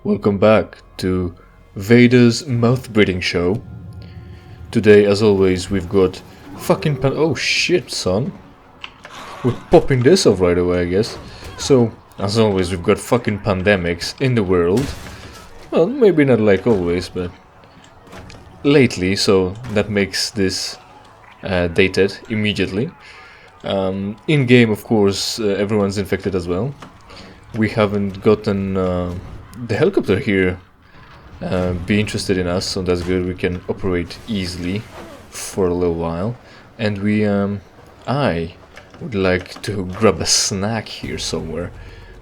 Welcome back to Vader's mouth breathing show. Today, as always, we've got fucking oh shit, son. We're popping this off right away, I guess. So, as always, we've got fucking pandemics in the world. Well, maybe not like always, but lately, so that makes this dated immediately. In game, of course, everyone's infected as well. We haven't gotten the helicopter here be interested in us, so that's good. We can operate easily for a little while. And I would like to grab a snack here somewhere,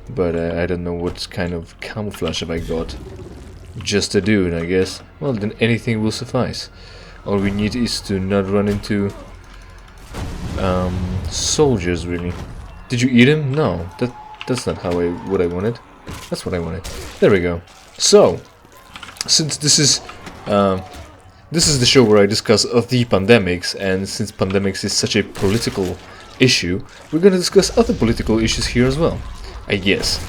but I don't know what kind of camouflage have I got. Just a dude, I guess. Well, then anything will suffice. All we need is to not run into soldiers, really. Did you eat him? No, that's not what I wanted. That's what I wanted. There we go. So, since this is the show where I discuss the pandemics, and since pandemics is such a political issue, we're gonna discuss other political issues here as well, I guess.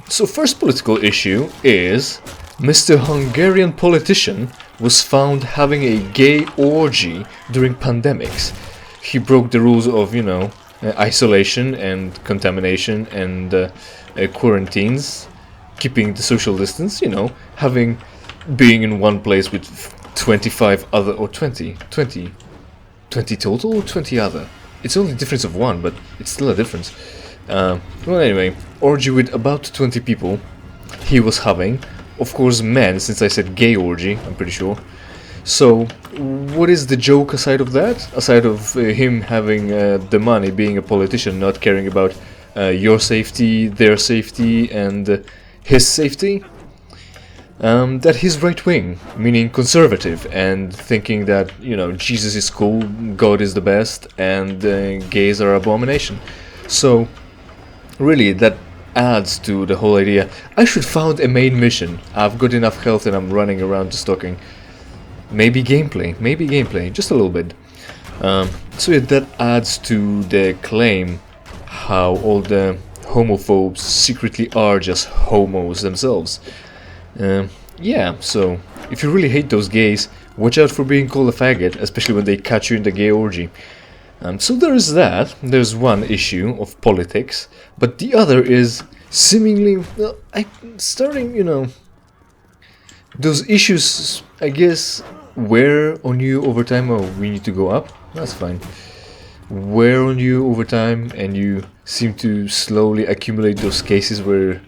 So first political issue is Mr. Hungarian politician was found having a gay orgy during pandemics. He broke the rules of, isolation and contamination and quarantines, keeping the social distance, being in one place with 25 other, or 20 total or 20 other. It's only a difference of one, but it's still a difference. Well, anyway, orgy with about 20 people he was having. Of course, men, since I said gay orgy, I'm pretty sure. So, what is the joke aside of that? Aside of him having the money, being a politician, not caring about your safety, their safety, and his safety? That he's right-wing, meaning conservative, and thinking that, Jesus is cool, God is the best, and gays are abomination. So, really, that adds to the whole idea. I should found a main mission. I've got enough health and I'm running around to stalking. Maybe gameplay, just a little bit. So yeah, that adds to the claim how all the homophobes secretly are just homos themselves. Yeah, so if you really hate those gays, watch out for being called a faggot, especially when they catch you in the gay orgy. So there is that. There's one issue of politics, but the other is seemingly, those issues, I guess, wear on you over time. Oh, we need to go up? That's fine. Wear on you over time, and you seem to slowly accumulate those cases where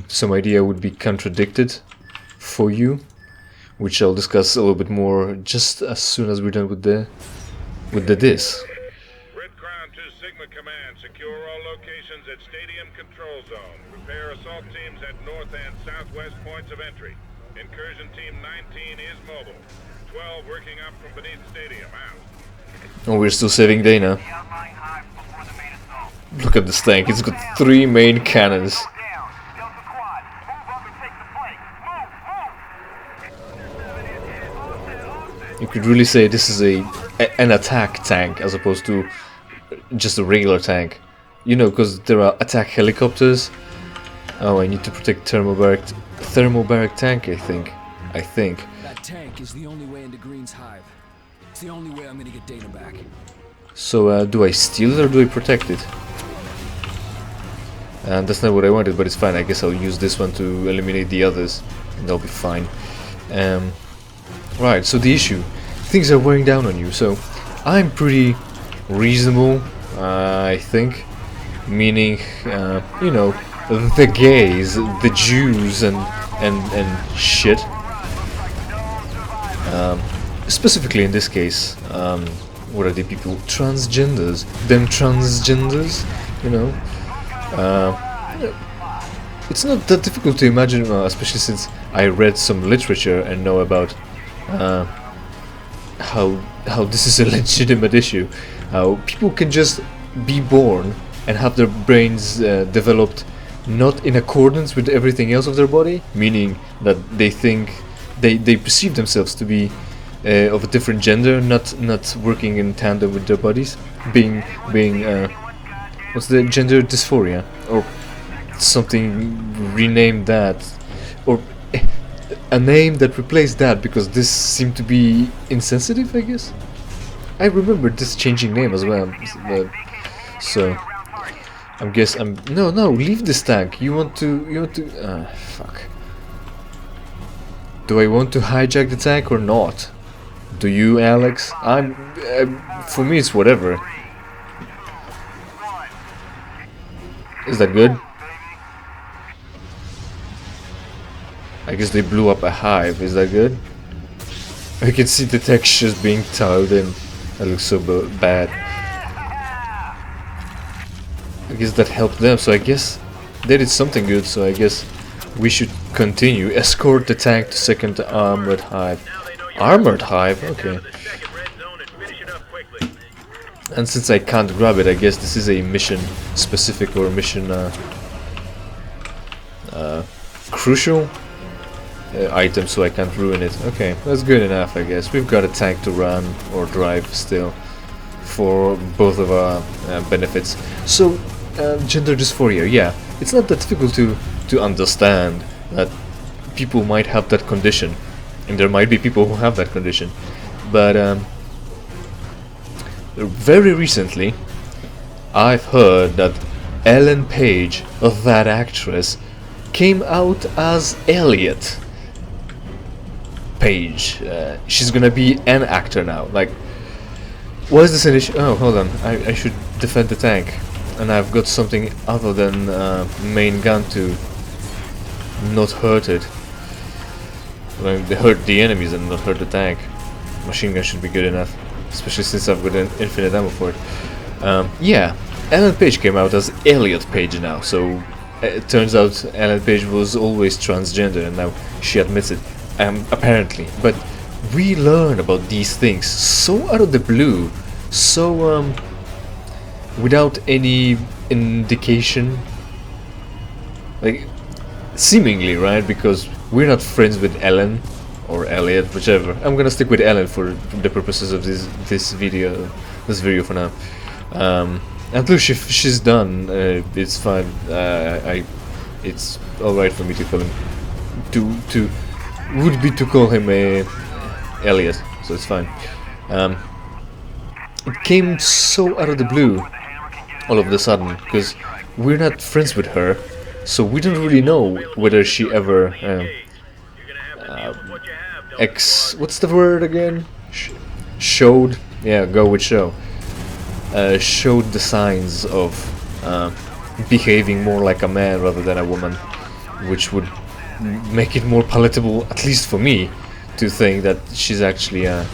some idea would be contradicted for you, which I'll discuss a little bit more just as soon as we're done with the this. Red Crown 2 Sigma Command, secure all locations at Stadium Control Zone. Prepare assault teams at north and southwest points of entry. Incursion Team 19 is mobile. 12 working up from beneath Stadium. Out. Oh, we're still saving Dana. Look at this tank, it's got 3 main cannons. You could really say this is an attack tank as opposed to just a regular tank. Because there are attack helicopters. Oh, I need to protect thermobaric tank, I think. That tank is the only way into Green's hive. It's the only way I'm gonna get Dana back. So, do I steal it or do I protect it? That's not what I wanted, but it's fine. I guess I'll use this one to eliminate the others, and they'll be fine. Right, so the issue. Things are wearing down on you, so I'm pretty reasonable, I think. Meaning, the gays, the Jews, and shit. Specifically in this case, what are the people? Transgenders. Them transgenders, it's not that difficult to imagine, especially since I read some literature and know about how this is a legitimate issue. How people can just be born and have their brains developed not in accordance with everything else of their body, meaning that they think they perceive themselves to be of a different gender, not working in tandem with their bodies, being what's the gender dysphoria or something, rename that. a name that replaced that, because this seemed to be insensitive, I guess. I remember this changing name as well, so no, leave this tank. You want to fuck. Do I want to hijack the tank or not? Do you, Alex? For me it's whatever. Is that good? I guess they blew up a hive. Is that good? I can see the textures being tiled in. That looks so bad. I guess that helped them, so I guess they did something good, so I guess we should continue. Escort the tank to second armored hive. Armored hive? Okay. And since I can't grab it, I guess this is a mission specific or mission crucial item, so I can't ruin it. Okay, that's good enough, I guess. We've got a tank to run or drive still for both of our benefits. So, gender dysphoria, yeah, it's not that difficult to understand that people might have that condition, and there might be people who have that condition, but very recently I've heard that Ellen Page, that actress, came out as Elliot Page. She's gonna be an actor now. Like, why is this an issue? Oh, hold on, I should defend the tank, and I've got something other than main gun to not hurt it. Like, they hurt the enemies and not hurt the tank. Machine gun should be good enough, especially since I've got an infinite ammo for it. Yeah, Ellen Page came out as Elliot Page now, so it turns out Ellen Page was always transgender, and now she admits it, apparently. But we learn about these things so out of the blue, so without any indication, like, seemingly, right? Because we're not friends with Ellen or Elliot, whichever. I'm gonna stick with Ellen for the purposes of this video for now. And look, she's done. It's fine. It's all right for me to call him. Would be to call him Elliot, so it's fine. It came so out of the blue, all of a sudden, because we're not friends with her, so we don't really know whether she ever what's the word again? Showed, yeah, go with show. Showed the signs of behaving more like a man rather than a woman, which would make it more palatable, at least for me, to think that she's actually a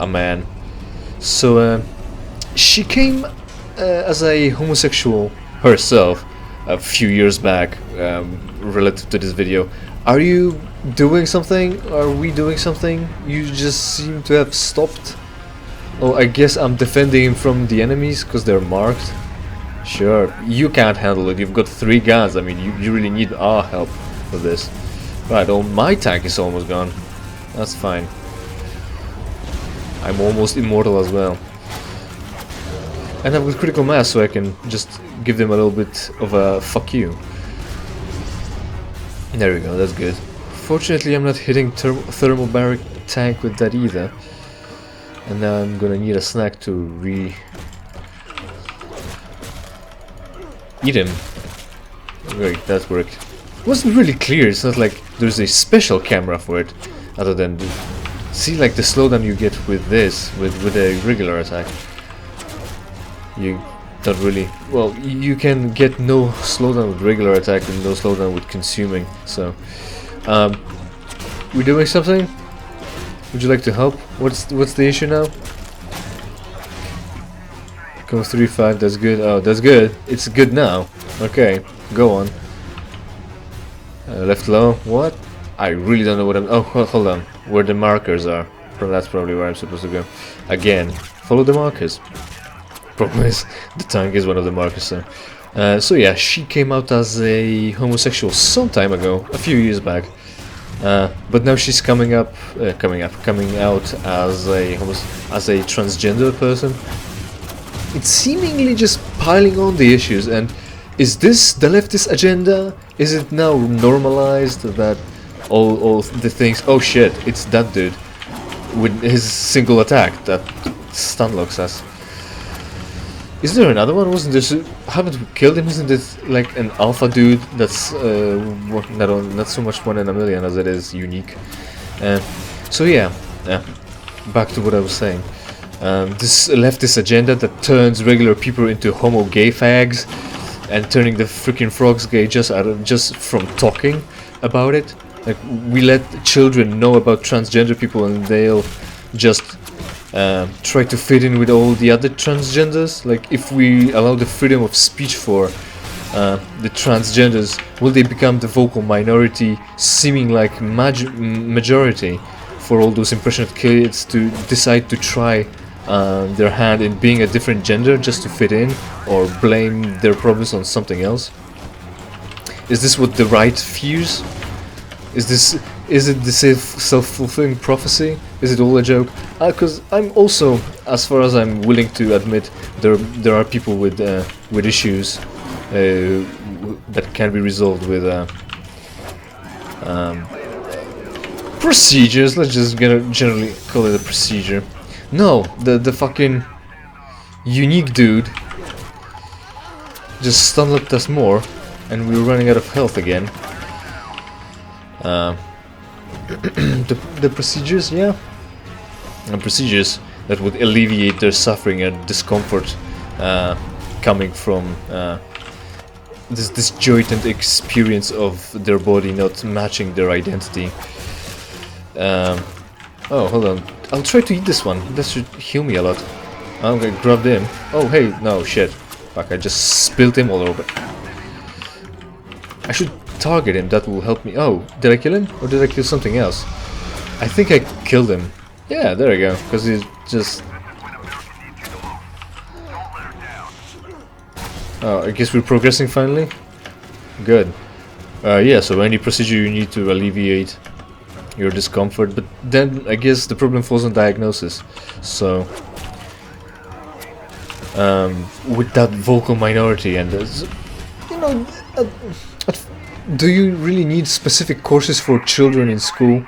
man. So she came as a homosexual herself a few years back, relative to this video. Are you doing something? Are we doing something? You just seem to have stopped. Oh, I guess I'm defending him from the enemies because they're marked. Sure, you can't handle it. You've got 3 guns. I mean, you really need our help for this. Right, oh, my tank is almost gone. That's fine. I'm almost immortal as well. And I've got critical mass, so I can just give them a little bit of a fuck you. There we go, that's good. Fortunately, I'm not hitting thermal barrack tank with that either. And now I'm gonna need a snack to eat him. Great, that worked. It wasn't really clear. It's not like there's a special camera for it, other than see, like, the slowdown you get with this, with a regular attack. You don't really, well, you can get no slowdown with regular attack and no slowdown with consuming. So, we doing something? Would you like to help? What's the issue now? Go 3-5. That's good. Oh, that's good. It's good now. Okay, go on. Left low. What? I really don't know what I'm. Oh, hold on. Where the markers are. That's probably where I'm supposed to go. Again, follow the markers. Problem is, the tank is one of the markers. So yeah, she came out as a homosexual some time ago, a few years back. But now she's coming out as a transgender person. It's seemingly just piling on the issues. And is this the leftist agenda? Is it now normalized that all the things. Oh shit, it's that dude with his single attack that stun locks us. Is there another one? Wasn't there? Haven't we killed him? Isn't it like an alpha dude that's not so much 1 in a million as it is unique? So yeah, back to what I was saying. This leftist agenda that turns regular people into homo gay fags, and turning the freaking frogs gay just from talking about it. Like, we let children know about transgender people, and they'll just try to fit in with all the other transgenders. Like, if we allow the freedom of speech for the transgenders, will they become the vocal minority, seeming like majority for all those impressionate kids to decide to try their hand in being a different gender just to fit in, or blame their problems on something else? Is this what the right fears? Is it the self-fulfilling prophecy? Is it all a joke? Because I'm also, as far as I'm willing to admit, there are people with issues that can be resolved with procedures. Let's just generally call it a procedure. No, the fucking unique dude just stun-locked us more, and we were running out of health again. The procedures, yeah, and procedures that would alleviate their suffering and discomfort coming from this disjointed experience of their body not matching their identity. Oh, hold on. I'll try to eat this one. That should heal me a lot. I'm gonna grab him. Oh, hey, no, shit. Fuck, I just spilled him all over. I should target him, that will help me. Oh, did I kill him? Or did I kill something else? I think I killed him. Yeah, there we go. Because he's just... Oh, I guess we're progressing finally? Good. Yeah, so any procedure you need to alleviate your discomfort, but then I guess the problem falls on diagnosis. So with that vocal minority, and you know, do you really need specific courses for children in school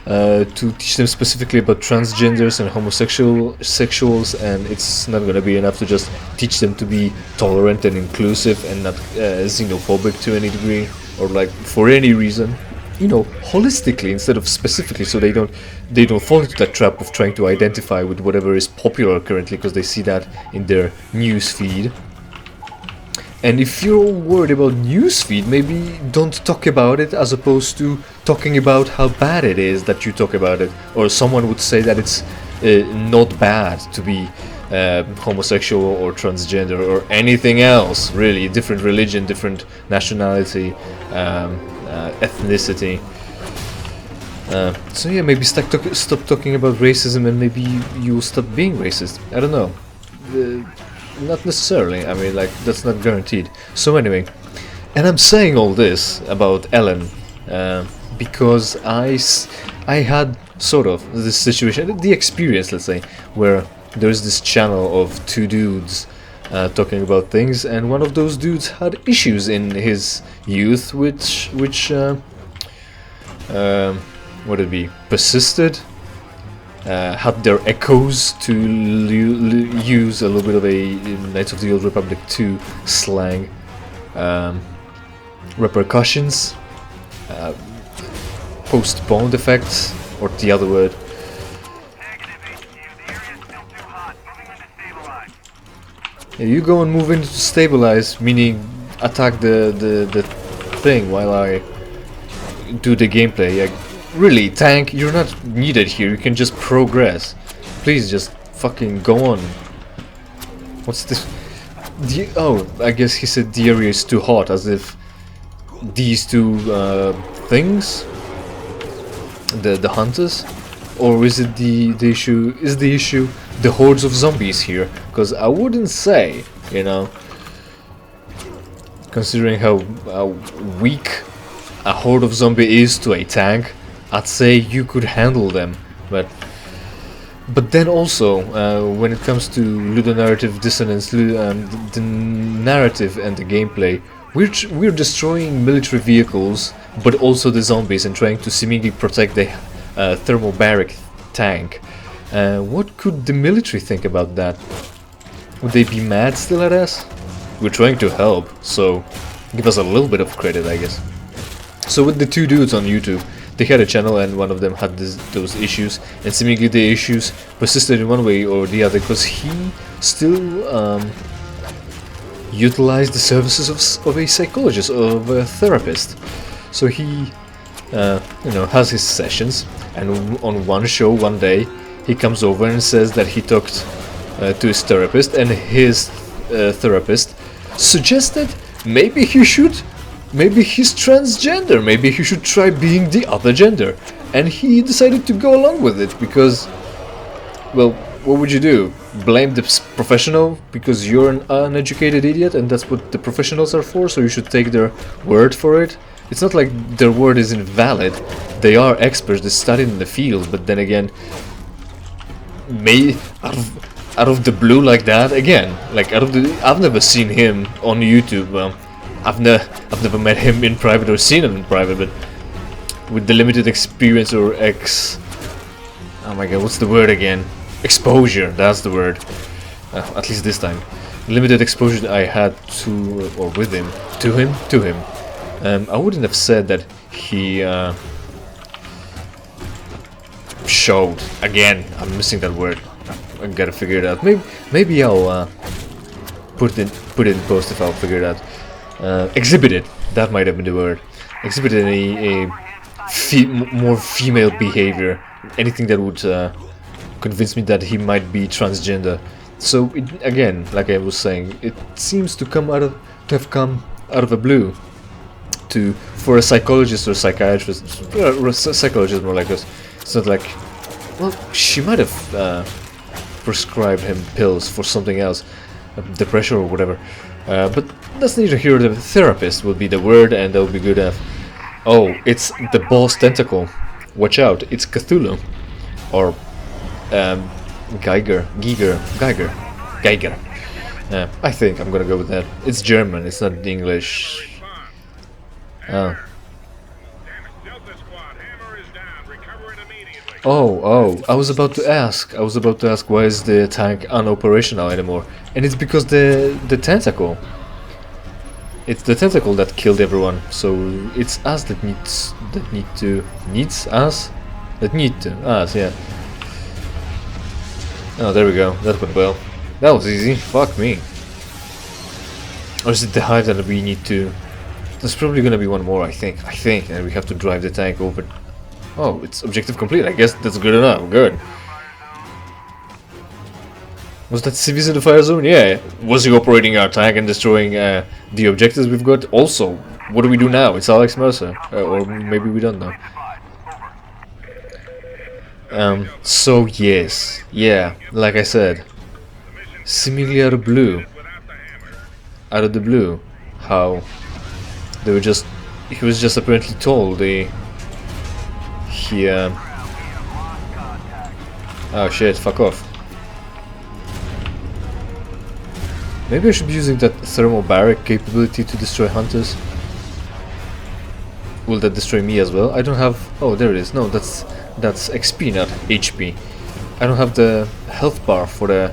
to teach them specifically about transgenders and homosexuals, and it's not gonna be enough to just teach them to be tolerant and inclusive and not xenophobic to any degree, or like for any reason? You know, holistically instead of specifically, so they don't fall into that trap of trying to identify with whatever is popular currently because they see that in their news feed. And if you're all worried about newsfeed, maybe don't talk about it, as opposed to talking about how bad it is that you talk about it. Or someone would say that it's not bad to be homosexual or transgender or anything else, really. Different religion, different nationality, ethnicity. So yeah, maybe stop talking about racism, and maybe you'll stop being racist. I don't know. Not necessarily, I mean, like, that's not guaranteed. So anyway, and I'm saying all this about Ellen because I had sort of this situation, the experience, let's say, where there's this channel of two dudes talking about things, and one of those dudes had issues in his youth which would it be, persisted, had their echoes, to use a little bit of a Knights of the Old Republic 2 slang, repercussions, postponed effects, or the other word. Yeah, you go and move into stabilize, meaning attack the thing while I do the gameplay. Yeah, really, tank, you're not needed here, you can just progress. Please just fucking go on. What's this? Oh, I guess he said the area is too hot, as if these two things, the hunters, or is it the issue? Is the issue the hordes of zombies here? Because I wouldn't say, you know, considering how weak a horde of zombie is to a tank, I'd say you could handle them, but then also when it comes to ludonarrative dissonance, the narrative and the gameplay we're destroying military vehicles, but also the zombies, and trying to seemingly protect the thermobaric tank. What could the military think about that? Would they be mad still at us? We're trying to help, so give us a little bit of credit, I guess. So with the two dudes on YouTube, they had a channel and one of them had those issues, and seemingly the issues persisted in one way or the other because he still utilized the services of a psychologist, of a therapist. So he, you know, has his sessions, and on one show one day he comes over and says that he talked to his therapist, and his therapist suggested maybe he's transgender, maybe he should try being the other gender, and he decided to go along with it because, well, what would you do? Blame the professional because you're an uneducated idiot and that's what the professionals are for, so you should take their word for it? It's not like their word is invalid, they are experts, they studied in the field, but then again, out of the blue like that, again, like I've never seen him on YouTube, I've never met him in private or seen him in private, but with the limited experience or oh my god, what's the word again? Exposure, that's the word. At least this time. Limited exposure I had to, or with him, to him. I wouldn't have said that he showed. Again, I'm missing that word. I gotta figure it out. Maybe I'll put it in post if I'll figure it out. Exhibited. That might have been the word. Exhibited a more female behavior. Anything that would convince me that he might be transgender. So again, like I was saying, it seems to have come out of the blue. For a psychologist or psychiatrist, psychologist more like us. It's not like, well, she might have prescribed him pills for something else, depression or whatever. But that's neither here. The therapist will be the word, and that will be good enough. Oh, it's the boss tentacle. Watch out! It's Cthulhu, or Geiger. I think I'm gonna go with that. It's German. It's not English. Oh. Oh, I was about to ask why is the tank unoperational anymore? And it's because the tentacle. It's the tentacle that killed everyone. So it's us that need us, yeah. Oh, there we go. That went well. That was easy. Fuck me. Or is it the hive that we need to? There's probably gonna be one more, I think, and we have to drive the tank over. Oh, it's objective complete. I guess that's good enough. Good. Was that CVs in the fire zone? Yeah. Was he operating our tank and destroying the objectives we've got? Also, what do we do now? It's Alex Mercer, or maybe we don't know. So yes, yeah, like I said, seemingly out of the blue, how they were just, he was just apparently told oh shit, fuck off. Maybe I should be using that thermobaric capability to destroy hunters. Will that destroy me as well? I don't have, oh there it is, no, that's XP, not HP. I don't have the health bar for the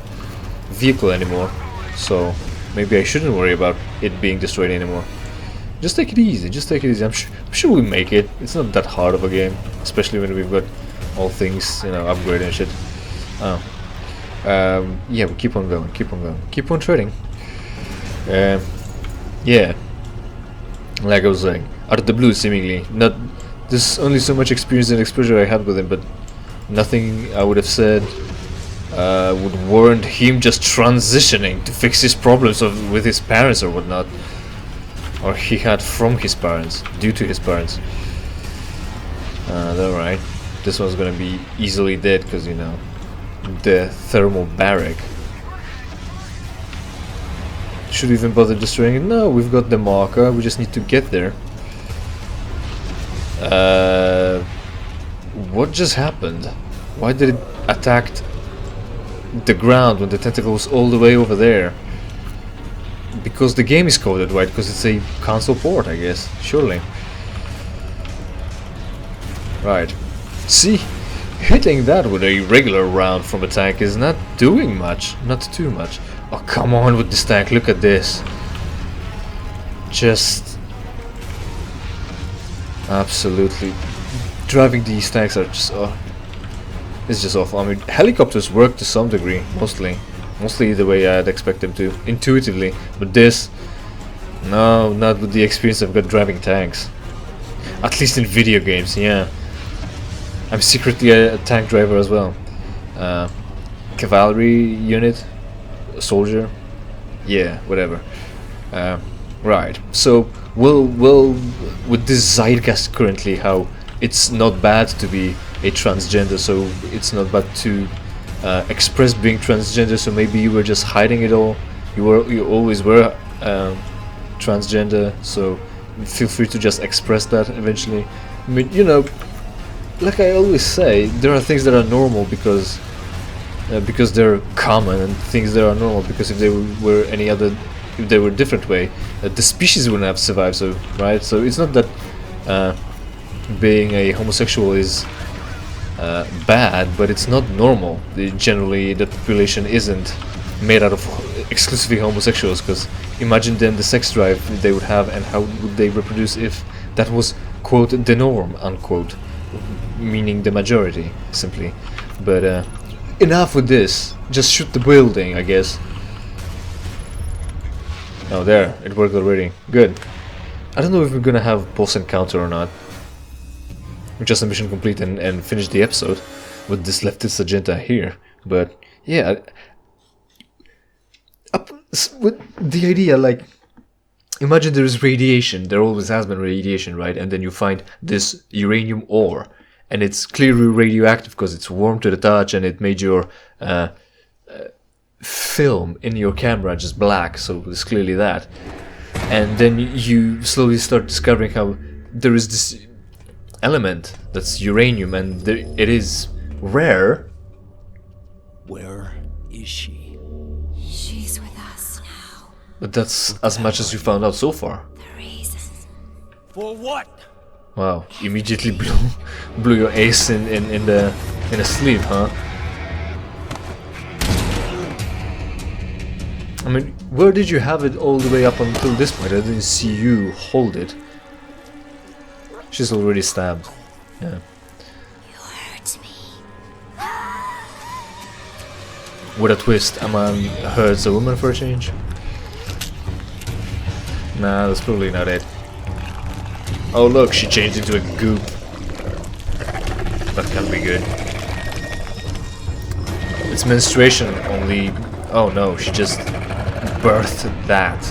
vehicle anymore, so maybe I shouldn't worry about it being destroyed anymore. Just take it easy, I'm sure we make it. It's not that hard of a game, especially when we've got all things, you know, upgraded and shit. Oh. Yeah, we keep on going, keep on trading. Yeah, like I was saying, out of the blue seemingly, there's only so much experience and exposure I had with him, but nothing I would have said would warrant him just transitioning to fix his problems with his parents or whatnot, or he had from his parents, due to his parents. Alright, this one's gonna be easily dead because, you know, the thermobaric. Should we even bother destroying it? No, we've got the marker, we just need to get there. What just happened? Why did it attack the ground when the tentacle was all the way over there? Because the game is coded, right? Because it's a console port, I guess. Surely. Right. See, hitting that with a regular round from a tank is not doing much. Not too much. Oh, come on with this tank. Look at this. Just... absolutely. Driving these tanks are just... oh, it's just awful. I mean, helicopters work to some degree, mostly. Mostly the way I'd expect them to, intuitively. But this... no, not with the experience I've got driving tanks. At least in video games, yeah. I'm secretly a tank driver as well. Cavalry unit, soldier, yeah, whatever. Right. So, well, with this zeitgeist currently, how it's not bad to be a transgender, so it's not bad to express being transgender. So maybe you were just hiding it all. You always were transgender. So feel free to just express that eventually. I mean, you know. Like I always say, there are things that are normal because they're common, and things that are normal because if they were any other, if they were a different way, the species wouldn't have survived. So right, so it's not that being a homosexual is bad, but it's not normal. Generally, the population isn't made out of exclusively homosexuals. Because imagine then the sex drive they would have, and how would they reproduce if that was quote the norm unquote. Meaning the majority, simply. But enough with this. Just shoot the building, I guess. Oh, there, it worked already. Good. I don't know if we're gonna have boss encounter or not. Just a mission complete and finish the episode with this leftist agenda here. But yeah, with the idea, like, imagine there is radiation. There always has been radiation, right? And then you find this uranium ore. And it's clearly radioactive because it's warm to the touch, and it made your film in your camera just black, so it's clearly that. And then you slowly start discovering how there is this element that's uranium, and it is rare. Where is she? She's with us now. But that's as much as you found out so far. The reason. For what? Wow, immediately blew your ace in a sleep, huh? I mean, where did you have it all the way up until this point? I didn't see you hold it. She's already stabbed. Yeah. You hurt me. With a twist, a man hurts a woman for a change? Nah, that's probably not it. Oh look, she changed into a goop. That can't be good. It's menstruation, only... oh no, she just birthed that.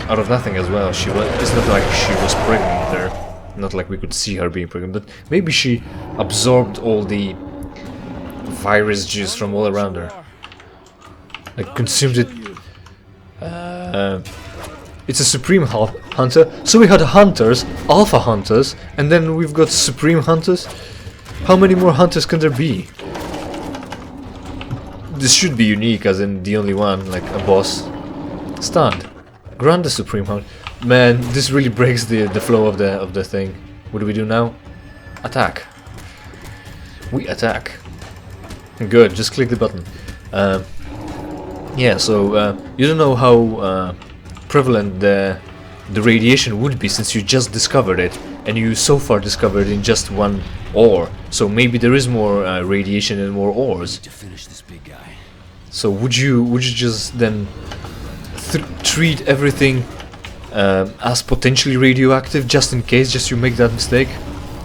Out of nothing as well. She was... it's not like she was pregnant there. Not like we could see her being pregnant, but maybe she absorbed all the virus juice from all around her. Like, consumed it. It's a supreme hunter. So we had hunters, alpha hunters, and then we've got supreme hunters. How many more hunters can there be? This should be unique, as in the only one, like a boss. Stunned. Grant the supreme hunter. Man, this really breaks the flow of the thing. What do we do now? Attack. We attack. Good. Just click the button. Yeah. So you don't know how prevalent the radiation would be, since you just discovered it, and you so far discovered it in just one ore. So maybe there is more radiation and more ores. To finish this big guy. So would you just then treat everything as potentially radioactive, just in case, just you make that mistake?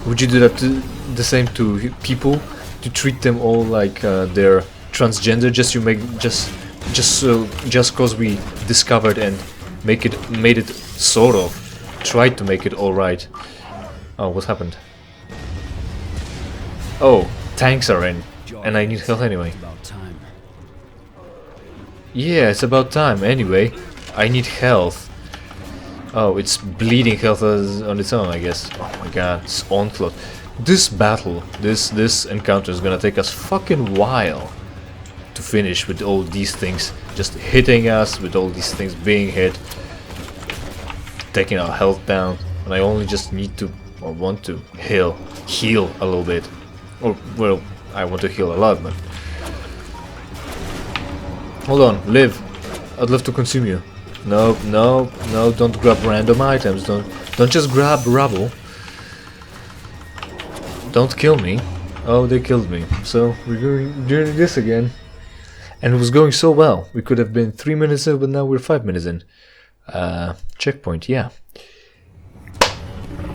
Would you do that the same to people, to treat them all like they're transgender, just cause we discovered and made it sort of tried to make it all right? Oh, what happened? Oh, tanks are in, and I need health anyway. About time. Yeah, it's about time anyway. I need health. Oh, it's bleeding health on its own, I guess. Oh my god, it's onslaught. This battle, this encounter is gonna take us fucking while. to finish with all these things just hitting us, with all these things being hit, taking our health down, and I only just need to, or want to, heal a little bit. Or, well, I want to heal a lot, but... Hold on, live. I'd love to consume you. No, no, no, don't grab random items, don't just grab rubble. Don't kill me. Oh, they killed me. So, we're doing this again. And it was going so well. We could have been 3 minutes in, but now we're 5 minutes in. Checkpoint, yeah.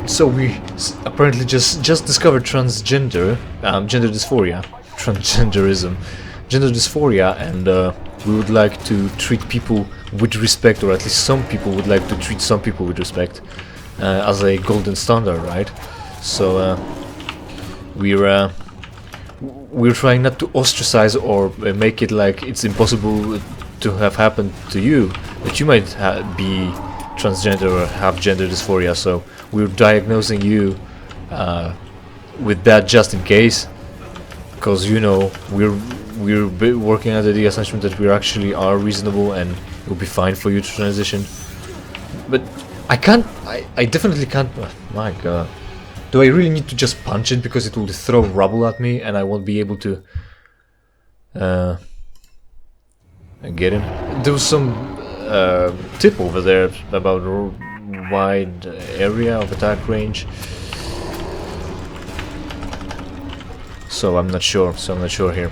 So we apparently just discovered transgender, gender dysphoria, transgenderism, gender dysphoria, and we would like to treat people with respect, or at least some people would like to treat some people with respect, as a golden standard, right? So we're trying not to ostracize or make it like it's impossible to have happened to you, that you might be transgender or have gender dysphoria. So we're diagnosing you with that just in case, because you know we're working under the assumption that we actually are reasonable and it will be fine for you to transition. But I definitely can't. Oh my god. Do I really need to just punch it because it will throw rubble at me and I won't be able to get him? There was some tip over there about wide area of attack range. So I'm not sure. Here.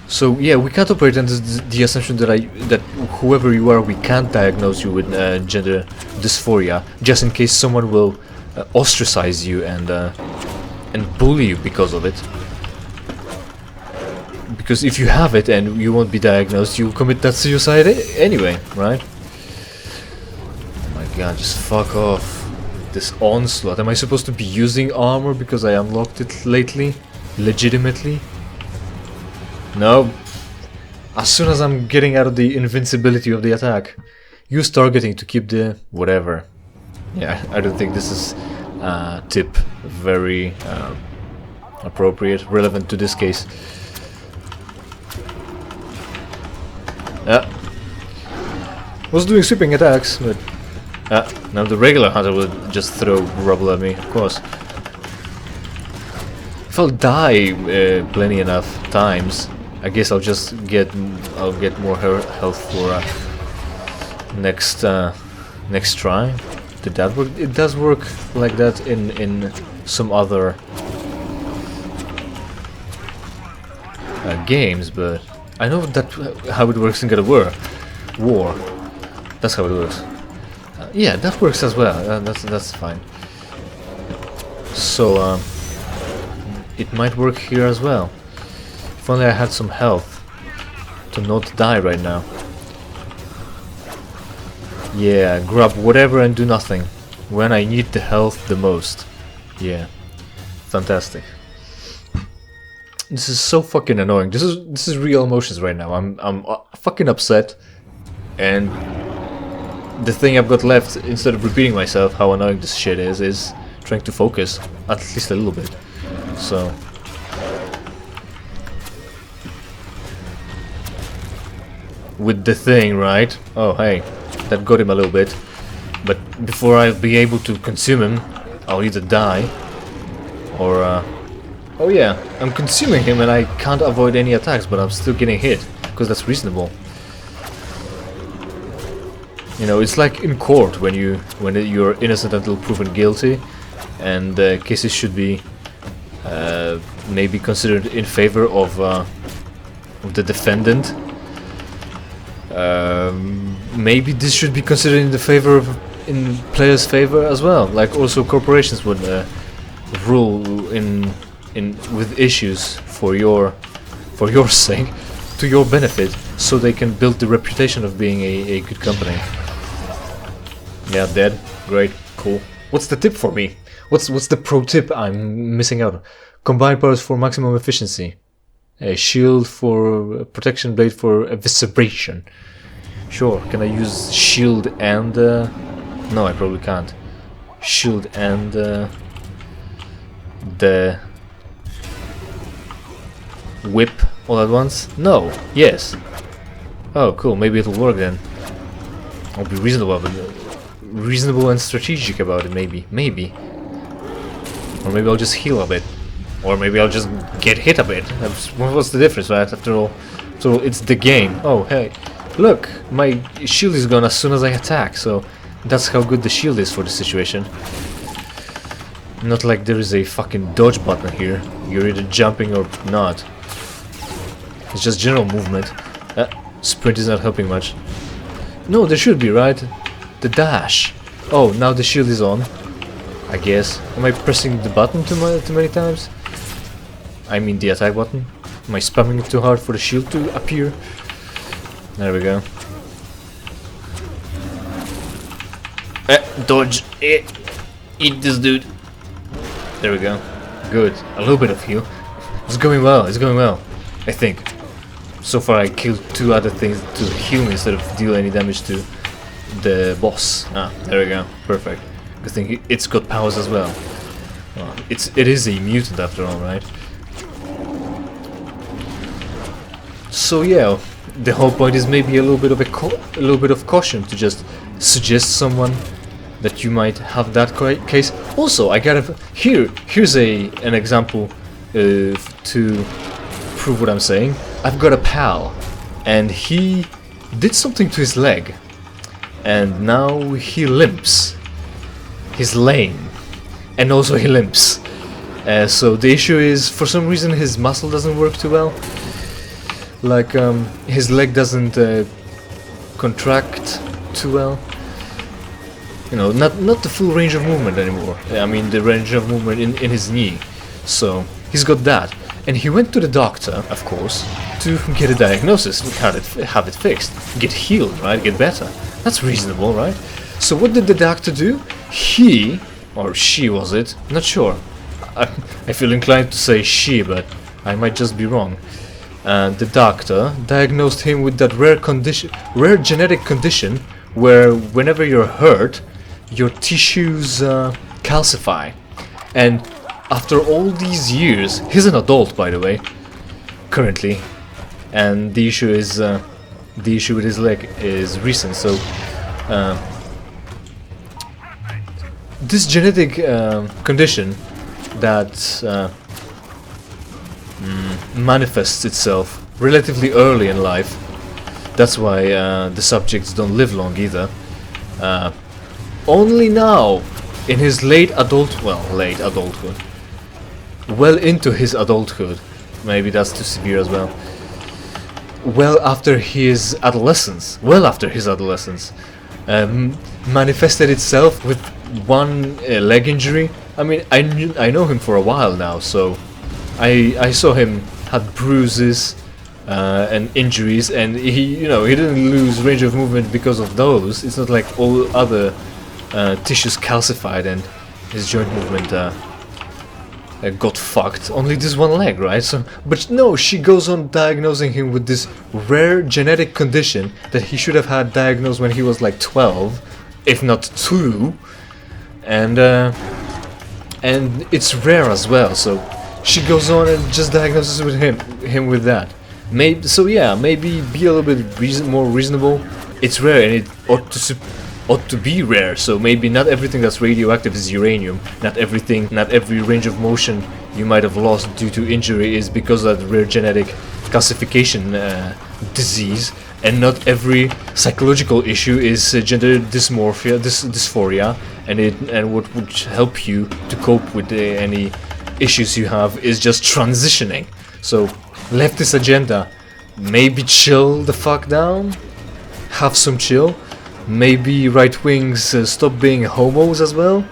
So yeah, we can't operate under the assumption that whoever you are, we can't diagnose you with gender dysphoria, just in case someone will ostracize you and bully you because of it. Because if you have it and you won't be diagnosed, you'll commit that suicide anyway, right? Oh my god, just fuck off. This onslaught. Am I supposed to be using armor because I unlocked it lately? Legitimately? No. As soon as I'm getting out of the invincibility of the attack, use targeting to keep the whatever. Yeah, I don't think this is tip very appropriate, relevant to this case. Was doing sweeping attacks, but now the regular hunter will just throw rubble at me, of course. If I'll die plenty enough times, I guess I'll get more health for next try. Did that work? It does work like that in some other games, but I know that how it works in God of War. That's how it works. Yeah, that works as well. That's fine. So it might work here as well. If only I had some health to not die right now. Yeah, grab whatever and do nothing when I need the health the most. Yeah, fantastic. This is so fucking annoying. This is real emotions right now. I'm fucking upset, and the thing I've got left, instead of repeating myself how annoying this shit is trying to focus at least a little bit. So with the thing, right? Oh hey, that got him a little bit, but before I'll be able to consume him, I'll either die or oh yeah, I'm consuming him and I can't avoid any attacks, but I'm still getting hit because that's reasonable. You know, it's like in court when you're innocent until proven guilty, and cases should be maybe considered in favor of the defendant. Maybe this should be considered in players' favor as well. Like also corporations would rule with issues for your sake, to your benefit, so they can build the reputation of being a good company. Yeah, dead. Great, cool. What's the tip for me? What's the pro tip I'm missing out on? Combined powers for maximum efficiency. A shield for protection, blade for evisceration. Sure, can I use shield and... no, I probably can't. Shield and... the... whip all at once? No. Yes. Oh, cool. Maybe it'll work then. I'll be reasonable and strategic about it. Maybe. Or maybe I'll just heal a bit. Or maybe I'll just get hit a bit. What's the difference, right? After all, it's the game. Oh, hey. Look, my shield is gone as soon as I attack, so that's how good the shield is for the situation. Not like there is a fucking dodge button here. You're either jumping or not. It's just general movement. Sprint is not helping much. No, there should be, right? The dash. Oh, now the shield is on. I guess. Am I pressing the button too many times? I mean the attack button. Am I spamming it too hard for the shield to appear? There we go. Dodge. Eat this dude. There we go. Good. A little bit of heal. It's going well. I think. So far I killed 2 other things to heal me instead of deal any damage to the boss. There we go. Perfect. Good thing it's got powers as well. It is a mutant after all, right? So yeah, the whole point is maybe a little bit of caution to just suggest someone that you might have that case. Also, I gotta here's an example to prove what I'm saying. I've got a pal, and he did something to his leg, and now he limps. He's lame, and also he limps. So the issue is, for some reason, his muscle doesn't work too well. Like his leg doesn't contract too well. You know, not the full range of movement anymore. I mean, the range of movement in his knee. So he's got that, and he went to the doctor, of course, to get a diagnosis, have it fixed, get healed, right? Get better. That's reasonable, right? So what did the doctor do? He, or she was it? Not sure. I feel inclined to say she, but I might just be wrong. The doctor diagnosed him with that rare genetic condition, where whenever you're hurt, your tissues calcify. And after all these years, he's an adult, by the way, currently, and the issue with his leg is recent. So this genetic condition that manifests itself relatively early in life. That's why the subjects don't live long either. Only now, in his late adulthood, well into his adulthood, maybe that's too severe as well. Well after his adolescence, manifested itself with one leg injury. I mean, I know him for a while now, so I saw him had bruises and injuries, and he didn't lose range of movement because of those. It's not like all other tissues calcified and his joint movement got fucked. Only this one leg, right? So, but no, she goes on diagnosing him with this rare genetic condition that he should have had diagnosed when he was like 12, if not 2, and it's rare as well. So she goes on and just diagnoses with him with that. Maybe be a little bit more reasonable. It's rare, and it ought to be rare. So maybe not everything that's radioactive is uranium. Not every range of motion you might have lost due to injury is because of that rare genetic calcification disease. And not every psychological issue is gender dysphoria, and what would help you to cope with any issues you have is just transitioning. So leftist agenda, maybe chill the fuck down, have some chill. Maybe right wings stop being homos as well.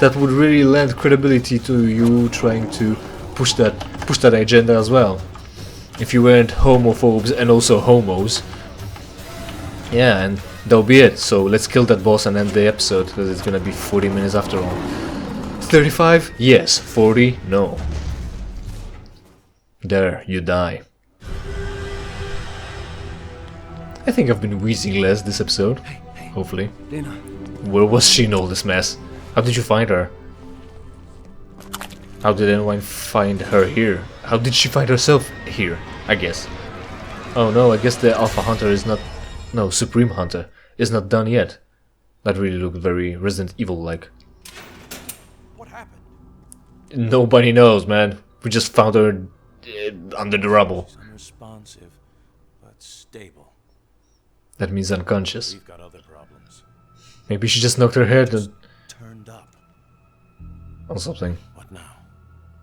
That would really lend credibility to you trying to push that agenda as well. If you weren't homophobes and also homos. Yeah, and that'll be it. So let's kill that boss and end the episode, because it's gonna be 40 minutes after all. 35? Yes. 40? No. There, you die. I think I've been wheezing less this episode. Hopefully. Dana. Where was she in all this mess? How did you find her? How did anyone find her here? How did she find herself here, I guess? Oh no, I guess the Alpha Hunter is not... No, Supreme Hunter is not done yet. That really looked very Resident Evil-like. What happened? Nobody knows, man. We just found her under the rubble. She's unresponsive, but stable. That means unconscious. We've got other problems. Maybe she just knocked her head and... Turned up. on something. What now?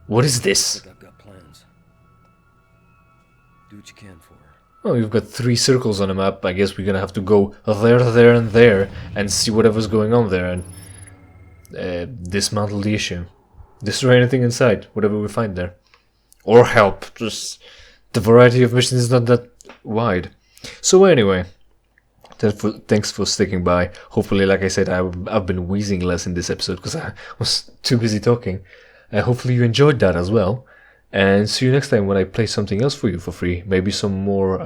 What is this? I've got plans. Do what you can for her. Oh, we've got 3 circles on the map. I guess we're gonna have to go there, and there, and see whatever's going on there, and dismantle the issue. Destroy anything in sight, whatever we find there. Or help. Just the variety of missions is not that wide. So anyway, thanks for sticking by. Hopefully, like I said, I've been wheezing less in this episode because I was too busy talking. Hopefully you enjoyed that as well. And see you next time when I play something else for you for free. Maybe some more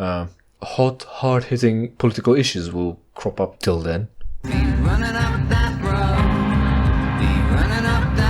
hot, hard-hitting political issues will crop up till then. Be running up that road, be running up that